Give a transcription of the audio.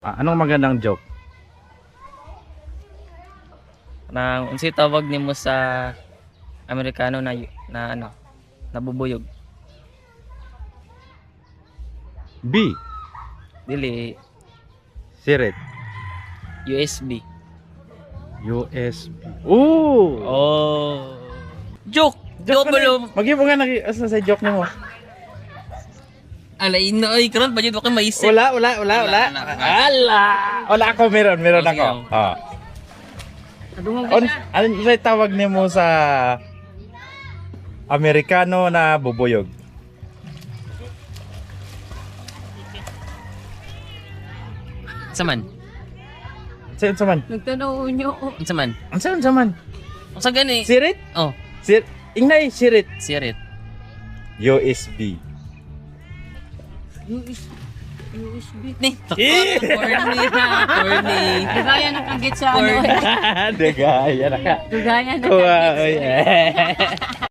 Anong magandang joke? Nang unsay tawag nimo sa Amerikano na ano, nabubuyog. B. Dili Sirit. USB. USB. Ooh! Oh. Joke. Joke pala. mo. Magi mo nga asa sa joke nimo. Alay na ay karon budget ko maisip. Wala. Wala ako meron Okay, ako. oh. Ah. Ano sa tawag nimo sa Amerikano na bubuyog? Saman. Sa man? Nagtanaw nyo. Saman. Unsa man? Unsa gani? Sirit? Oh, Ingnay sirit. sirit. USB. USB. Ni. Corny ha, corny. Gagaya nakagit sa ano. Degaya na ka. Gagaya Kuha, nakagit. oy.